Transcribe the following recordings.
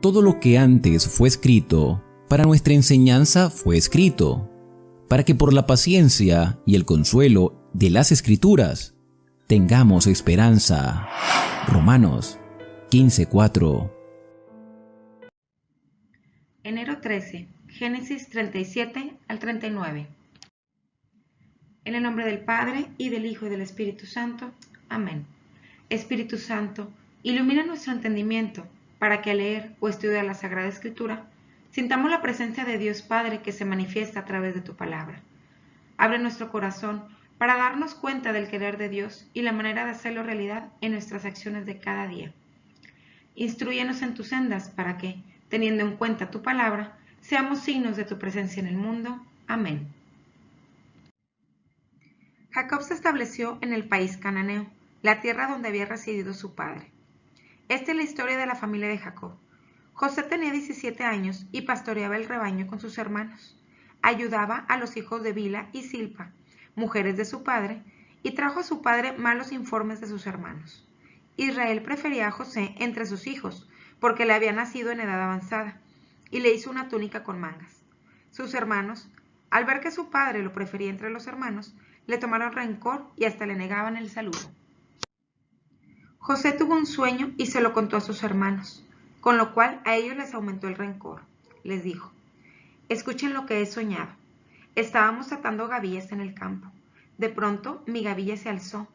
todo lo que antes fue escrito, para nuestra enseñanza fue escrito, para que por la paciencia y el consuelo de las Escrituras tengamos esperanza. Romanos 15:4. Enero 13, Génesis 37 al 39. En el nombre del Padre, y del Hijo, y del Espíritu Santo. Amén. Espíritu Santo, ilumina nuestro entendimiento, para que al leer o estudiar la Sagrada Escritura, sintamos la presencia de Dios Padre que se manifiesta a través de tu palabra. Abre nuestro corazón para darnos cuenta del querer de Dios y la manera de hacerlo realidad en nuestras acciones de cada día. Instrúyenos en tus sendas para que, teniendo en cuenta tu palabra, seamos signos de tu presencia en el mundo. Amén. Jacob se estableció en el país cananeo, la tierra donde había residido su padre. Esta es la historia de la familia de Jacob. José tenía 17 años y pastoreaba el rebaño con sus hermanos. Ayudaba a los hijos de Bila y Silpa, mujeres de su padre, y trajo a su padre malos informes de sus hermanos. Israel prefería a José entre sus hijos, porque le había nacido en edad avanzada, y le hizo una túnica con mangas. Sus hermanos, al ver que su padre lo prefería entre los hermanos, le tomaron rencor y hasta le negaban el saludo. José tuvo un sueño y se lo contó a sus hermanos, con lo cual a ellos les aumentó el rencor. Les dijo: escuchen lo que he soñado. Estábamos atando gavillas en el campo. De pronto mi gavilla se alzó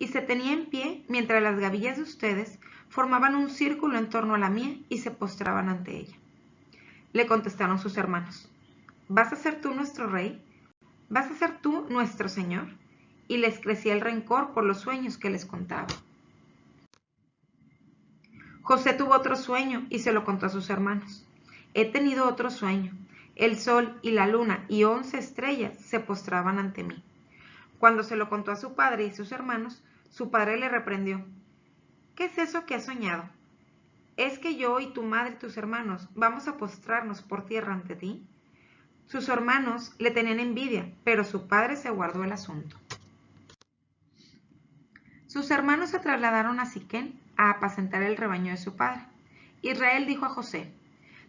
y se tenía en pie mientras las gavillas de ustedes formaban un círculo en torno a la mía y se postraban ante ella. Le contestaron sus hermanos: ¿vas a ser tú nuestro rey? ¿Vas a ser tú nuestro señor? Y les crecía el rencor por los sueños que les contaba. José tuvo otro sueño y se lo contó a sus hermanos. He tenido otro sueño. El sol y la luna y 11 estrellas se postraban ante mí. Cuando se lo contó a su padre y sus hermanos, su padre le reprendió: ¿qué es eso que has soñado? ¿Es que yo y tu madre y tus hermanos vamos a postrarnos por tierra ante ti? Sus hermanos le tenían envidia, pero su padre se guardó el asunto. Sus hermanos se trasladaron a Siquén a apacentar el rebaño de su padre. Israel dijo a José: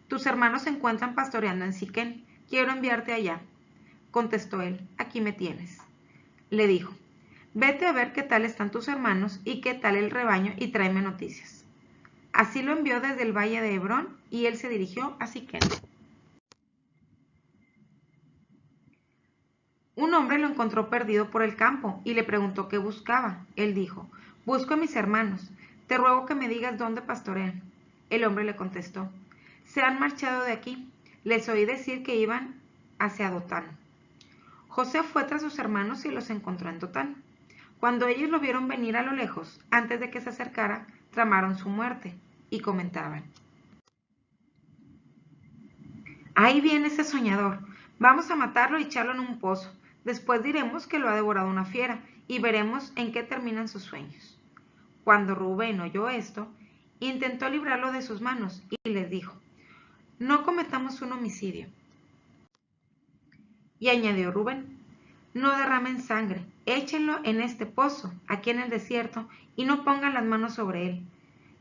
tus hermanos se encuentran pastoreando en Siquén, quiero enviarte allá. Contestó él: aquí me tienes. Le dijo: vete a ver qué tal están tus hermanos y qué tal el rebaño y tráeme noticias. Así lo envió desde el valle de Hebrón y él se dirigió a Siquén. Un hombre lo encontró perdido por el campo y le preguntó qué buscaba. Él dijo: busco a mis hermanos, te ruego que me digas dónde pastorean. El hombre le contestó: se han marchado de aquí, les oí decir que iban hacia Dotán. José fue tras sus hermanos y los encontró en Dotán. Cuando ellos lo vieron venir a lo lejos, antes de que se acercara, tramaron su muerte y comentaban: ahí viene ese soñador, vamos a matarlo y echarlo en un pozo. Después diremos que lo ha devorado una fiera y veremos en qué terminan sus sueños. Cuando Rubén oyó esto, intentó librarlo de sus manos y les dijo: no cometamos un homicidio. Y añadió Rubén: no derramen sangre, échenlo en este pozo, aquí en el desierto, y no pongan las manos sobre él.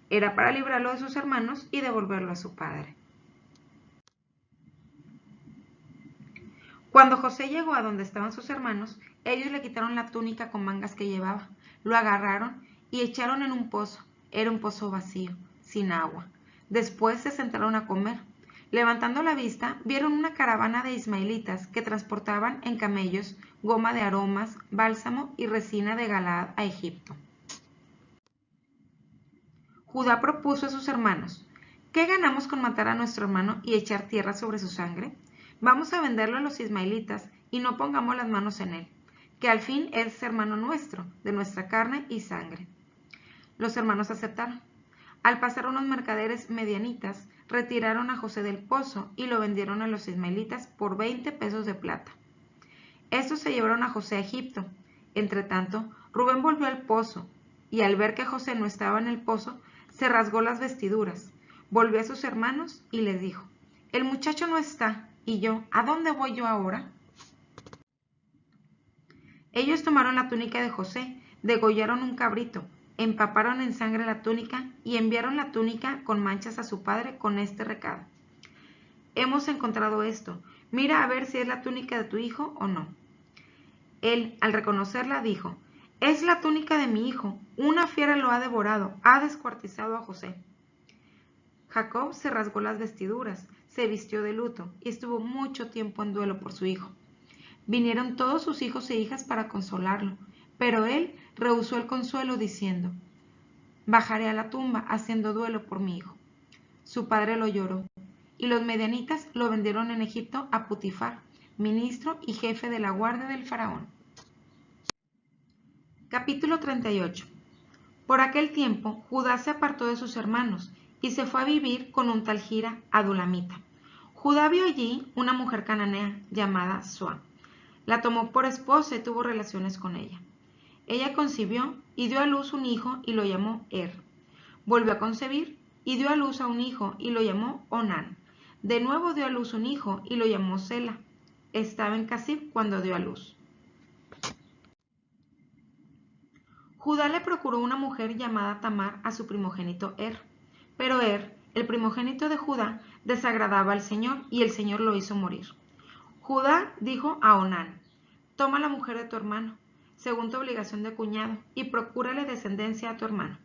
Era para librarlo de sus hermanos y devolverlo a su padre. Cuando José llegó a donde estaban sus hermanos, ellos le quitaron la túnica con mangas que llevaba, lo agarraron y echaron en un pozo. Era un pozo vacío, sin agua. Después se sentaron a comer. Levantando la vista, vieron una caravana de ismaelitas que transportaban en camellos goma de aromas, bálsamo y resina de Galaad a Egipto. Judá propuso a sus hermanos: ¿qué ganamos con matar a nuestro hermano y echar tierra sobre su sangre? Vamos a venderlo a los ismaelitas y no pongamos las manos en él, que al fin es hermano nuestro, de nuestra carne y sangre. Los hermanos aceptaron. Al pasar unos mercaderes medianitas, retiraron a José del pozo y lo vendieron a los ismaelitas por 20 pesos de plata. Estos se llevaron a José a Egipto. Entretanto, Rubén volvió al pozo, y al ver que José no estaba en el pozo, se rasgó las vestiduras. Volvió a sus hermanos y les dijo: el muchacho no está, y yo, ¿a dónde voy yo ahora? Ellos tomaron la túnica de José, degollaron un cabrito, empaparon en sangre la túnica y enviaron la túnica con manchas a su padre con este recado: hemos encontrado esto, mira a ver si es la túnica de tu hijo o no. Él, al reconocerla, dijo: es la túnica de mi hijo, una fiera lo ha devorado, ha descuartizado a José. Jacob se rasgó las vestiduras, se vistió de luto y estuvo mucho tiempo en duelo por su hijo. Vinieron todos sus hijos e hijas para consolarlo, pero él rehusó el consuelo diciendo: bajaré a la tumba haciendo duelo por mi hijo. Su padre lo lloró, y los medianitas lo vendieron en Egipto a Putifar, ministro y jefe de la guardia del faraón. Capítulo 38. Por aquel tiempo, Judá se apartó de sus hermanos y se fue a vivir con un tal Hira adulamita. Judá vio allí una mujer cananea llamada Sua. La tomó por esposa y tuvo relaciones con ella. Ella concibió y dio a luz un hijo y lo llamó Volvió a concebir y dio a luz a un hijo y lo llamó Onán. De nuevo dio a luz un hijo y lo llamó Sela. Estaba en Casib cuando dio a luz. Judá le procuró una mujer llamada Tamar a su primogénito pero el primogénito de Judá, desagradaba al Señor y el Señor lo hizo morir. Judá dijo a Onán: toma la mujer de tu hermano, según tu obligación de cuñado, y procúrale descendencia a tu hermano.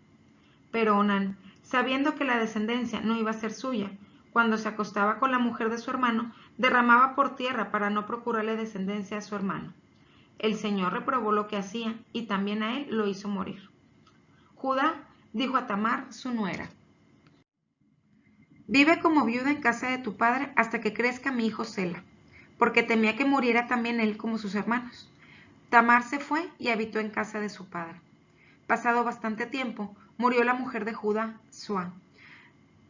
Pero Onán, sabiendo que la descendencia no iba a ser suya, cuando se acostaba con la mujer de su hermano, derramaba por tierra para no procurarle descendencia a su hermano. El Señor reprobó lo que hacía y también a él lo hizo morir. Judá dijo a Tamar, su nuera: vive como viuda en casa de tu padre hasta que crezca mi hijo Sela, porque temía que muriera también él como sus hermanos. Tamar se fue y habitó en casa de su padre. Pasado bastante tiempo, murió la mujer de Judá, Sua.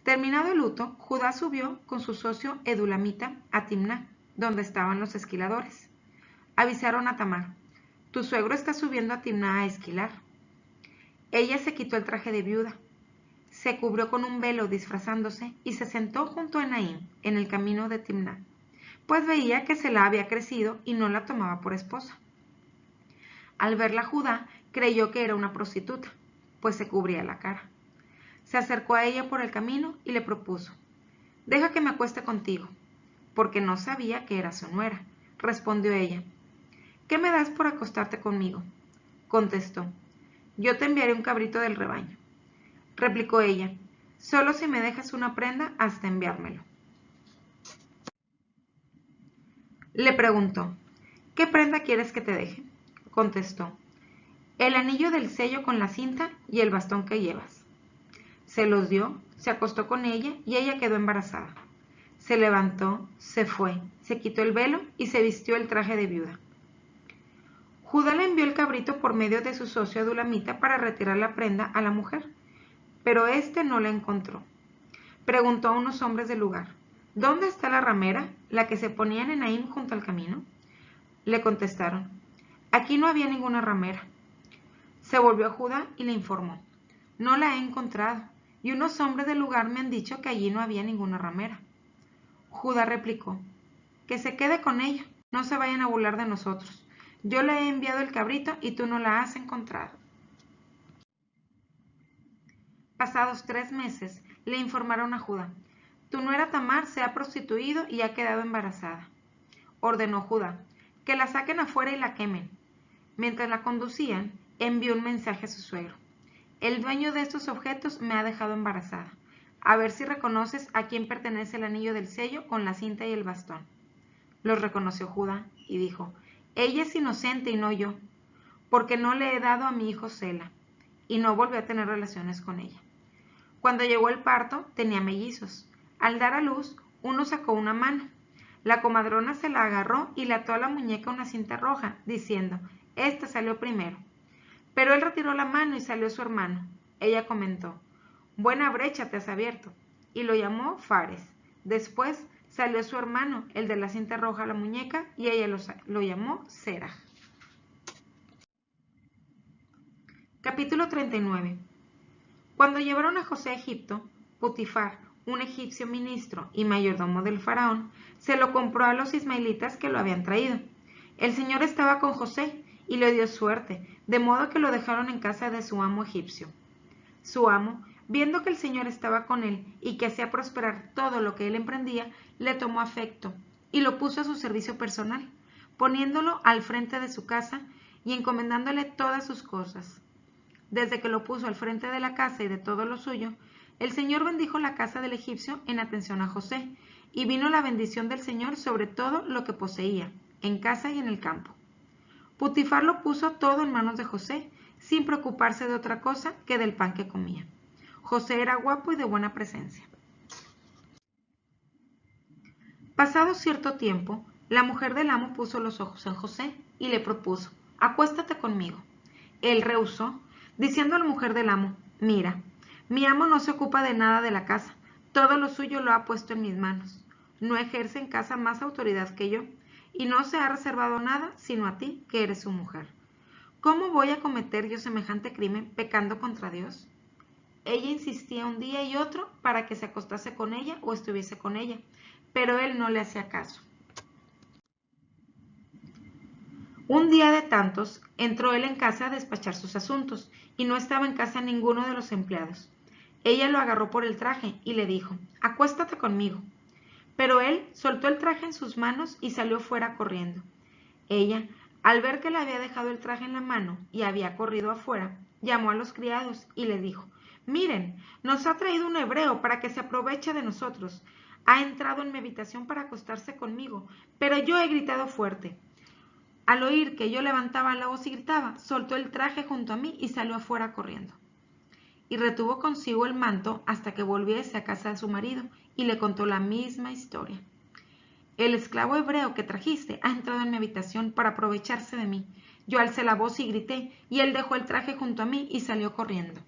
Terminado el luto, Judá subió con su socio Edulamita a Timná, donde estaban los esquiladores. Avisaron a Tamar: tu suegro está subiendo a Timná a esquilar. Ella se quitó el traje de viuda, se cubrió con un velo disfrazándose y se sentó junto a Naim en el camino de Timná, pues veía que Selá había crecido y no la tomaba por esposa. Al verla Judá creyó que era una prostituta, pues se cubría la cara. Se acercó a ella por el camino y le propuso: deja que me acueste contigo, porque no sabía que era su nuera. Respondió ella: ¿qué me das por acostarte conmigo? Contestó: yo te enviaré un cabrito del rebaño. Replicó ella: solo si me dejas una prenda hasta enviármelo. Le preguntó: ¿qué prenda quieres que te deje? Contestó: el anillo del sello con la cinta y el bastón que llevas. Se los dio, se acostó con ella y ella quedó embarazada. Se levantó, se fue, se quitó el velo y se vistió el traje de viuda. Judá le envió el cabrito por medio de su socio Adulamita para retirar la prenda a la mujer, pero éste no la encontró. Preguntó a unos hombres del lugar: ¿dónde está la ramera, la que se ponía en Enaim junto al camino? Le contestaron: aquí no había ninguna ramera. Se volvió a Judá y le informó: no la he encontrado, y unos hombres del lugar me han dicho que allí no había ninguna ramera. Judá replicó: que se quede con ella, no se vayan a burlar de nosotros. Yo le he enviado el cabrito y tú no la has encontrado. Pasados 3 meses, le informaron a Judá: tu nuera Tamar se ha prostituido y ha quedado embarazada. Ordenó Judá: que la saquen afuera y la quemen. Mientras la conducían, envió un mensaje a su suegro: el dueño de estos objetos me ha dejado embarazada. A ver si reconoces a quién pertenece el anillo del sello con la cinta y el bastón. Los reconoció Judá y dijo: ella es inocente y no yo, porque no le he dado a mi hijo Sela. Y no volvió a tener relaciones con ella. Cuando llegó el parto, tenía mellizos. Al dar a luz, uno sacó una mano. La comadrona se la agarró y le ató a la muñeca una cinta roja, diciendo: esta salió primero. Pero él retiró la mano y salió su hermano. Ella comentó: buena brecha te has abierto, y lo llamó Fares. Después salió su hermano, el de la cinta roja a la muñeca, y ella lo llamó Seraj. Capítulo 39. Cuando llevaron a José a Egipto, Putifar, un egipcio ministro y mayordomo del faraón, se lo compró a los ismaelitas que lo habían traído. El Señor estaba con José y le dio suerte, de modo que lo dejaron en casa de su amo egipcio. Su amo, viendo que el Señor estaba con él y que hacía prosperar todo lo que él emprendía, le tomó afecto y lo puso a su servicio personal, poniéndolo al frente de su casa y encomendándole todas sus cosas. Desde que lo puso al frente de la casa y de todo lo suyo, el Señor bendijo la casa del egipcio en atención a José, y vino la bendición del Señor sobre todo lo que poseía, en casa y en el campo. Putifar lo puso todo en manos de José, sin preocuparse de otra cosa que del pan que comía. José era guapo y de buena presencia. Pasado cierto tiempo, la mujer del amo puso los ojos en José y le propuso: acuéstate conmigo. Él rehusó, diciendo a la mujer del amo: mira, mi amo no se ocupa de nada de la casa, todo lo suyo lo ha puesto en mis manos. No ejerce en casa más autoridad que yo, y no se ha reservado nada sino a ti, que eres su mujer. ¿Cómo voy a cometer yo semejante crimen pecando contra Dios? Ella insistía un día y otro para que se acostase con ella o estuviese con ella, pero él no le hacía caso. Un día de tantos, entró él en casa a despachar sus asuntos, y no estaba en casa ninguno de los empleados. Ella lo agarró por el traje y le dijo: acuéstate conmigo. Pero él soltó el traje en sus manos y salió fuera corriendo. Ella, al ver que le había dejado el traje en la mano y había corrido afuera, llamó a los criados y le dijo: miren, nos ha traído un hebreo para que se aproveche de nosotros. Ha entrado en mi habitación para acostarse conmigo, pero yo he gritado fuerte. Al oír que yo levantaba la voz y gritaba, soltó el traje junto a mí y salió afuera corriendo. Y retuvo consigo el manto hasta que volviese a casa de su marido, y le contó la misma historia. El esclavo hebreo que trajiste ha entrado en mi habitación para aprovecharse de mí. Yo alcé la voz y grité, y él dejó el traje junto a mí y salió corriendo.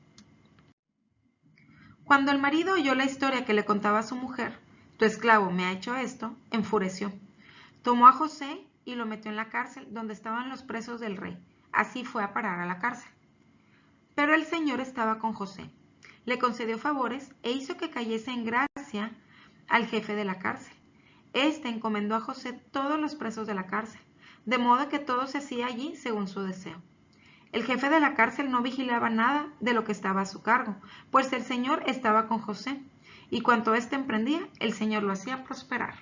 Cuando el marido oyó la historia que le contaba a su mujer: tu esclavo me ha hecho esto, enfureció. Tomó a José y lo metió en la cárcel donde estaban los presos del rey. Así fue a parar a la cárcel. Pero el Señor estaba con José. Le concedió favores e hizo que cayese en gracia al jefe de la cárcel. Este encomendó a José todos los presos de la cárcel, de modo que todo se hacía allí según su deseo. El jefe de la cárcel no vigilaba nada de lo que estaba a su cargo, pues el Señor estaba con José, y cuanto éste emprendía, el Señor lo hacía prosperar.